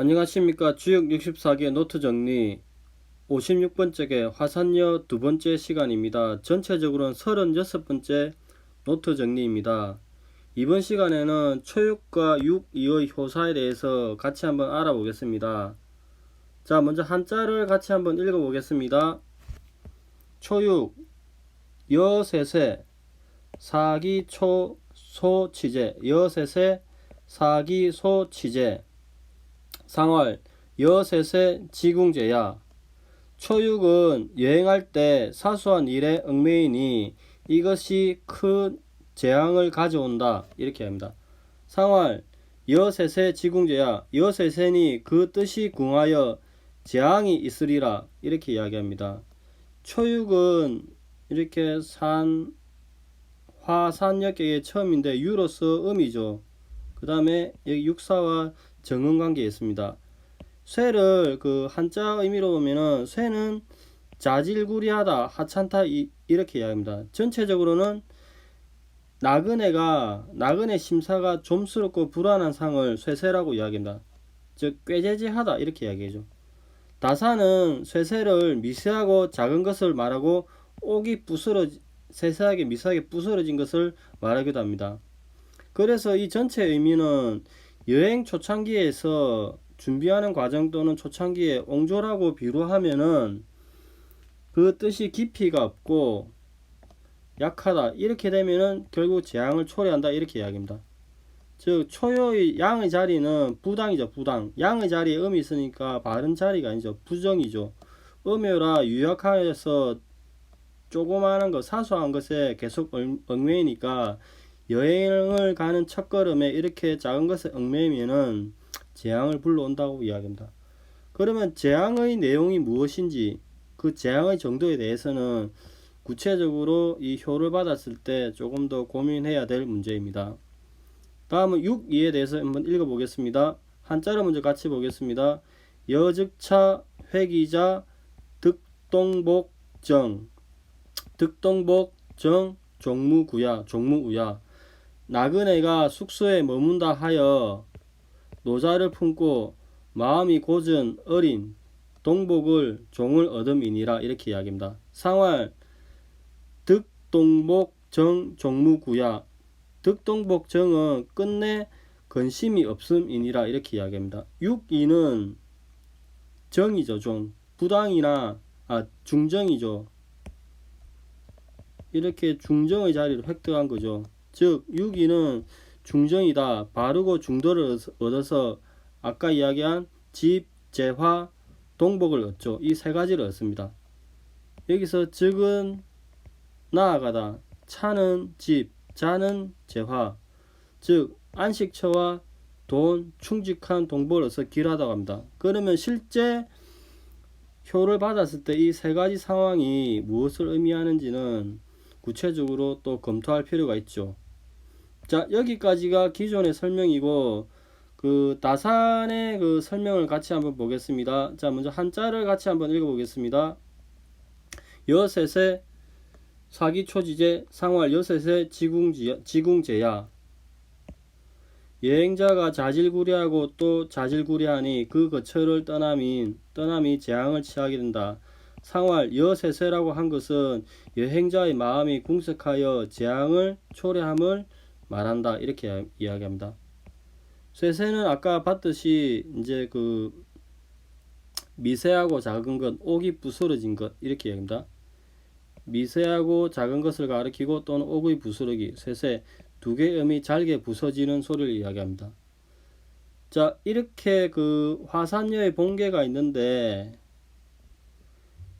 안녕하십니까. 주역 64개 노트 정리 56번째 화산여 두 번째 시간입니다. 전체적으로는 36번째 노트 정리입니다. 이번 시간에는 초육과 육2의 효사에 대해서 같이 한번 알아보겠습니다. 자, 먼저 한자를 같이 한번 읽어보겠습니다. 초육, 여세세, 사기초소치제, 여세세, 사기소치제, 상활, 여세세, 지궁제야. 초육은 여행할 때 사소한 일에 얽매이니 이것이 큰 재앙을 가져온다. 이렇게 합니다. 상활, 여세세 지궁제야. 여세세니 그 뜻이 궁하여 재앙이 있으리라. 이렇게 이야기합니다. 초육은 이렇게 화산역계의 처음인데 유로서 음이죠. 그 다음에 여기 육사와 정응관계에 있습니다. 쇠를 그 한자 의미로 보면은 쇠는 자질구리하다, 하찮다 이렇게 이야기합니다. 전체적으로는 나그네 심사가 좀스럽고 불안한 상을 쇠세라고 이야기합니다. 즉 꾀재재하다 이렇게 이야기하죠. 다사는 쇠세를 미세하고 작은 것을 말하고 옥이 세세하게 미세하게 부스러진 것을 말하기도 합니다. 그래서 이 전체 의미는 여행 초창기에서 준비하는 과정 또는 초창기에 옹졸하고 비루하면은 그 뜻이 깊이가 없고 약하다 이렇게 되면은 결국 재앙을 초래한다 이렇게 이야기합니다. 즉 초요의 양의 자리는 부당이죠. 부당. 양의 자리에 음이 있으니까 바른 자리가 아니죠. 부정이죠. 음요라 유약하여서 조그마한 것 사소한 것에 계속 얽매이니까 여행을 가는 첫걸음에 이렇게 작은 것에 얽매이면은 재앙을 불러온다고 이야기합니다. 그러면 재앙의 내용이 무엇인지 그 재앙의 정도에 대해서는 구체적으로 이 효를 받았을 때 조금 더 고민해야 될 문제입니다. 다음은 6.2에 대해서 한번 읽어보겠습니다. 한자를 먼저 같이 보겠습니다. 여즉차 회기자 득동복정 득동복정 종무우야 나그네가 숙소에 머문다 하여 노자를 품고 마음이 고전 어린 동복을 종을 얻음이니라 이렇게 이야기합니다. 상활 득동복정 종무구야. 득동복정은 끝내 근심이 없음이니라 이렇게 이야기합니다. 6.2는 정이죠. 종 부당이나 중정이죠. 이렇게 중정의 자리를 획득한 거죠. 즉 6.2는 중정이다. 바르고 중도를 얻어서 아까 이야기한 집, 재화, 동복을 얻죠. 이 세 가지를 얻습니다. 여기서 즉은 나아가다, 차는 집, 자는 재화, 즉 안식처와 돈, 충직한 동복을 얻어서 길하다고 합니다. 그러면 실제 효를 받았을 때 이 세 가지 상황이 무엇을 의미하는지는 구체적으로 또 검토할 필요가 있죠. 자, 여기까지가 기존의 설명이고 그 다산의 그 설명을 같이 한번 보겠습니다. 자, 먼저 한자를 같이 한번 읽어보겠습니다. 여세세 사기초지제 상활 여세세 지궁제야. 여행자가 자질구레하고 또 자질구레하니 그 거처를 떠남이 재앙을 취하게 된다. 상활 여세세라고 한 것은 여행자의 마음이 궁색하여 재앙을 초래함을 말한다 이렇게 이야기합니다. 쇠세는 아까 봤듯이 이제 그 미세하고 작은 것, 옥이 부스러진 것 이렇게 이야기합니다. 미세하고 작은 것을 가리키고 또는 옥의 부스러기, 쇠세 두 개의 음이 잘게 부서지는 소리를 이야기합니다. 자, 이렇게 그 화산여의 본계가 있는데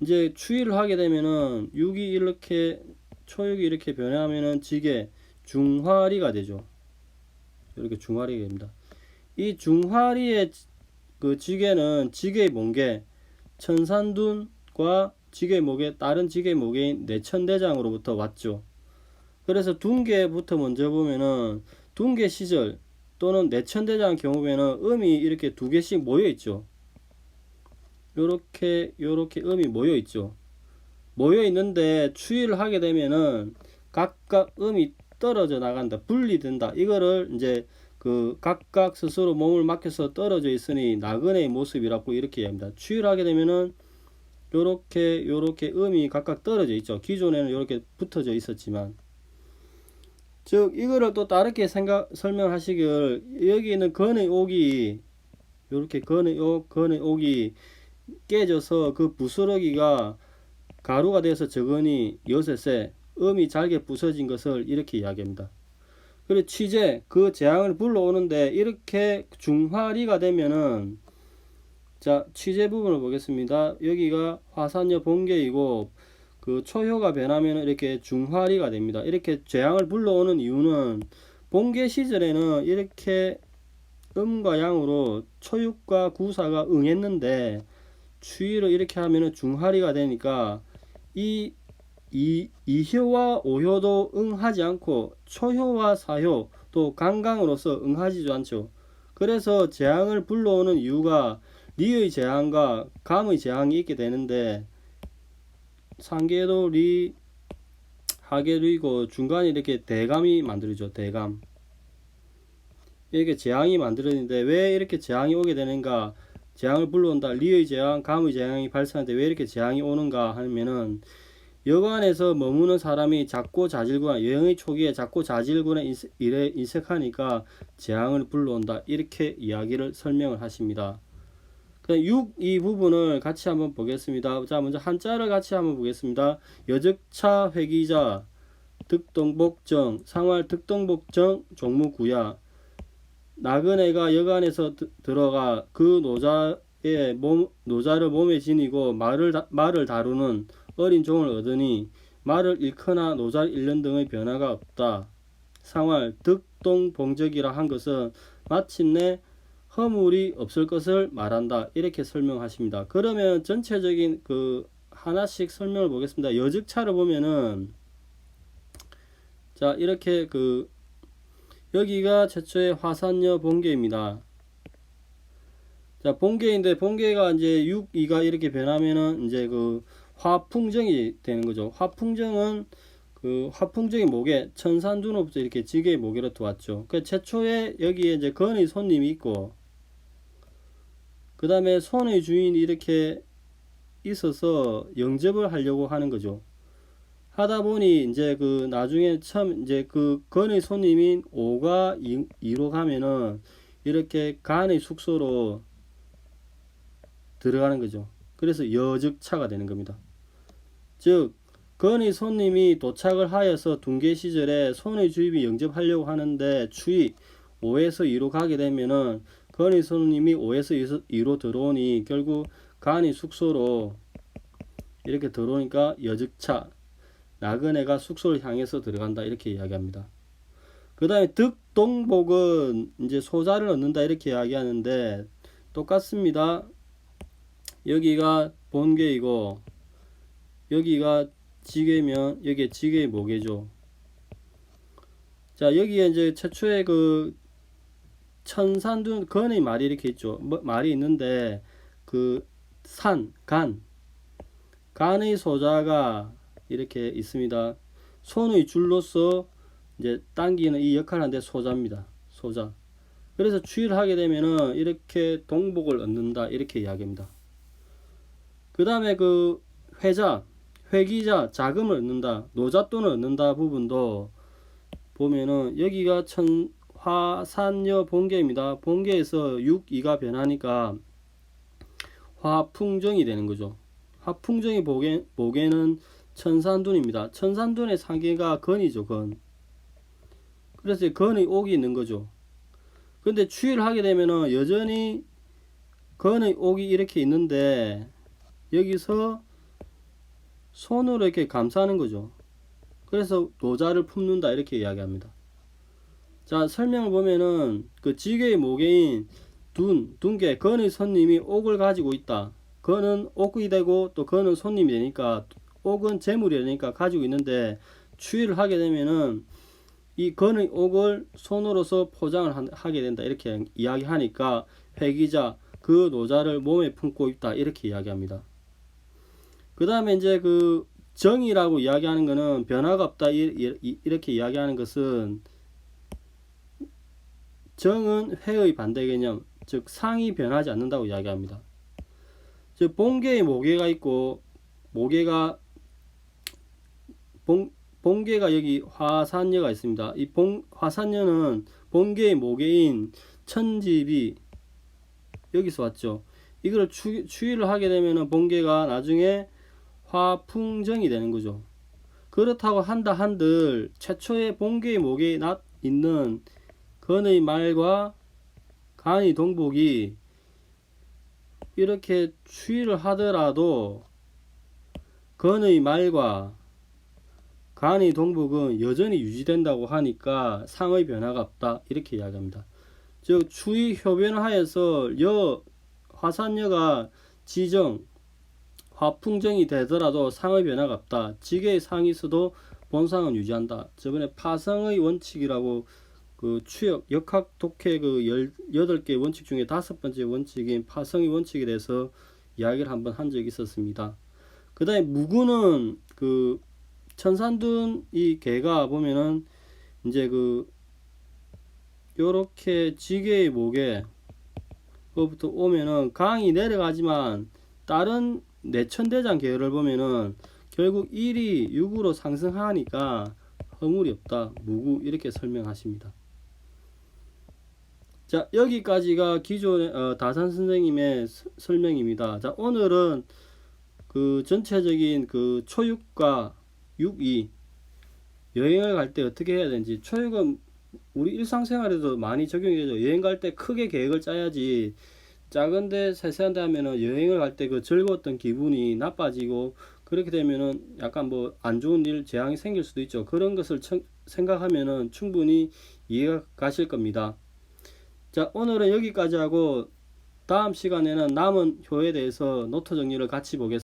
이제 추위를 하게 되면은 육이 이렇게 초육이 이렇게 변하면은 지게 중화리가 되죠. 이렇게 중화리가 됩니다. 이 중화리의 그 지게는 지게의 본계 천산둔과 지게의 목에 다른 지게의 목인 내천대장으로부터 왔죠. 그래서 둔계부터 먼저 보면은 둔계 시절 또는 내천대장 경우에는 음이 이렇게 두 개씩 모여 있죠. 요렇게 음이 모여 있죠. 모여 있는데 추위를 하게 되면은 각각 음이 떨어져 나간다, 분리된다. 이거를 이제 그 각각 스스로 몸을 맡겨서 떨어져 있으니 나그네의 모습이라고 이렇게 이야기합니다. 추위를 하게 되면은 요렇게 음이 각각 떨어져 있죠. 기존에는 요렇게 붙어져 있었지만, 즉 이거를 또 다르게 설명하시길, 여기 있는 건의 옥이 요렇게 건의 옥이 깨져서 그 부스러기가 가루가 돼서 적으니 여섯에 음이 잘게 부서진 것을 이렇게 이야기합니다. 그리고 취재, 그 재앙을 불러오는데 이렇게 중화리가 되면은, 자, 취재 부분을 보겠습니다. 여기가 화산여 본계이고 그 초효가 변하면 이렇게 중화리가 됩니다. 이렇게 재앙을 불러오는 이유는 본계 시절에는 이렇게 음과 양으로 초육과 구사가 응했는데 추위를 이렇게 하면은 중화리가 되니까 이 이효와 오효도 응하지 않고 초효와 사효 또 강강으로서 응하지도 않죠. 그래서 재앙을 불러오는 이유가 리의 재앙과 감의 재앙이 있게 되는데, 상계도 리, 하계리고 중간에 이렇게 대감이 만들어져. 대감. 이렇게 재앙이 만들어지는데 왜 이렇게 재앙이 오게 되는가? 재앙을 불러온다. 리의 재앙, 감의 재앙이 발생하는데 왜 이렇게 재앙이 오는가 하면은, 여관에서 머무는 사람이 작고 자질구나, 여행의 초기에 작고 자질구나 인색하니까 재앙을 불러온다. 이렇게 이야기를 설명을 하십니다. 6, 이 부분을 같이 한번 보겠습니다. 자, 먼저 한자를 같이 한번 보겠습니다. 여적차 회기자 득동복정 상활 득동복정 종무구야. 나그네가 여간에서 들어가 그 노자를 몸에 지니고 말을 다루는 어린 종을 얻으니 말을 잃거나 노자를 잃는 등의 변화가 없다. 상활 득동봉적이라 한 것은 마침내 허물이 없을 것을 말한다. 이렇게 설명하십니다. 그러면 전체적인 그 하나씩 설명을 보겠습니다. 여직차를 보면은, 자, 이렇게 그 여기가 최초의 화산여 본계입니다. 자, 본계인데 본계가 이제 6, 2가 이렇게 변하면은 이제 그 화풍정이 되는 거죠. 화풍정은 그 화풍정의 목에 천산두노부터 이렇게 지게의 목에로 들어왔죠. 그 최초에 여기에 이제 건의 손님이 있고, 그 다음에 손의 주인이 이렇게 있어서 영접을 하려고 하는 거죠. 하다 보니 이제 그 나중에 처음 이제 그 건의 손님인 5가 2로 가면은 이렇게 간의 숙소로 들어가는 거죠. 그래서 여적차가 되는 겁니다. 즉 건의 손님이 도착을 하여서 둔계 시절에 손의 주입이 영접하려고 하는데 추위 5에서 2로 가게 되면은 건의 손님이 5에서 2로 들어오니 결국 간이 숙소로 이렇게 들어오니까 여적차, 나그네가 숙소를 향해서 들어간다. 이렇게 이야기합니다. 그 다음에 득동복은 이제 소자를 얻는다. 이렇게 이야기하는데 똑같습니다. 여기가 본계이고 여기가 지게면 여기에 지게의 모계죠. 자, 여기에 이제 최초의 그 천산둔 건의 말이 이렇게 있죠. 말이 있는데 그 산, 간의 소자가 이렇게 있습니다. 손의 줄로서 이제 당기는 이 역할을 하는데 소자입니다. 소자. 그래서 추위를 하게 되면은 이렇게 동복을 얻는다. 이렇게 이야기합니다. 그 다음에 그 회기자, 자금을 얻는다. 노잣돈을 얻는다 부분도 보면은 여기가 화산여 본계입니다. 본계에서 6, 2가 변하니까 화풍정이 되는 거죠. 화풍정이 보게는 천산둔입니다. 천산둔의 상계가 건이죠. 건. 그래서 건의 옥이 있는 거죠. 근데 추위를 하게 되면은 여전히 건의 옥이 이렇게 있는데 여기서 손으로 이렇게 감싸는 거죠. 그래서 노자를 품는다. 이렇게 이야기합니다. 자, 설명을 보면은 그 지게의 모계인 둔계, 건의 손님이 옥을 가지고 있다. 건은 옥이 되고 또 건은 손님이 되니까, 옥은 재물이 되니까 가지고 있는데 추위를 하게 되면은 이 건의 옥을 손으로서 포장을 하게 된다. 이렇게 이야기하니까 회기자, 그 노자를 몸에 품고 있다. 이렇게 이야기합니다. 그 다음에 이제 그 정이라고 이야기하는 것은 변화가 없다. 이렇게 이야기하는 것은 정은 회의 반대 개념, 즉 상이 변하지 않는다고 이야기합니다. 즉 본계에 모계가 있고 모계가 본계가 여기 화산녀가 있습니다. 이 화산녀는 본계의 모계인 천집이 여기서 왔죠. 이걸 추이를 하게 되면 본계가 나중에 화풍정이 되는 거죠. 그렇다고 한다 한들 최초의 본계의 목에 있는 건의 말과 간의 동복이 이렇게 추이를 하더라도 건의 말과 간의 동복은 여전히 유지된다고 하니까 상의 변화가 없다 이렇게 이야기합니다. 즉 추이 효변을 하여서 화산여가 지정 화풍정이 되더라도 상의 변화가 없다. 직의 상이 있어도 본상은 유지한다. 저번에 파성의 원칙이라고 그 추역 역학 독해 그 18개 원칙 중에 5번째 원칙인 파성의 원칙에 대해서 이야기를 한번 한 적이 있었습니다. 그 다음에 무구는 그 천산둔 이 개가 보면은 이제 그 요렇게 지게의 목에 그부터 오면은 강이 내려가지만 다른 내천대장 계열을 보면은 결국 1이 6으로 상승하니까 허물이 없다. 무구 이렇게 설명하십니다. 자 여기까지가 기존의 다산 선생님의 설명입니다. 자 오늘은 그 전체적인 그 초육과 육이 여행을 갈 때 어떻게 해야 되는지, 초육은 우리 일상생활에도 많이 적용이 되죠. 여행 갈 때 크게 계획을 짜야지 작은데 세세한데 하면은 여행을 갈 때 그 즐거웠던 기분이 나빠지고 그렇게 되면은 약간 뭐 안 좋은 일 재앙이 생길 수도 있죠. 그런 것을 생각하면은 충분히 이해가 가실 겁니다. 자 오늘은 여기까지 하고 다음 시간에는 남은 효에 대해서 노트 정리를 같이 보겠습니다.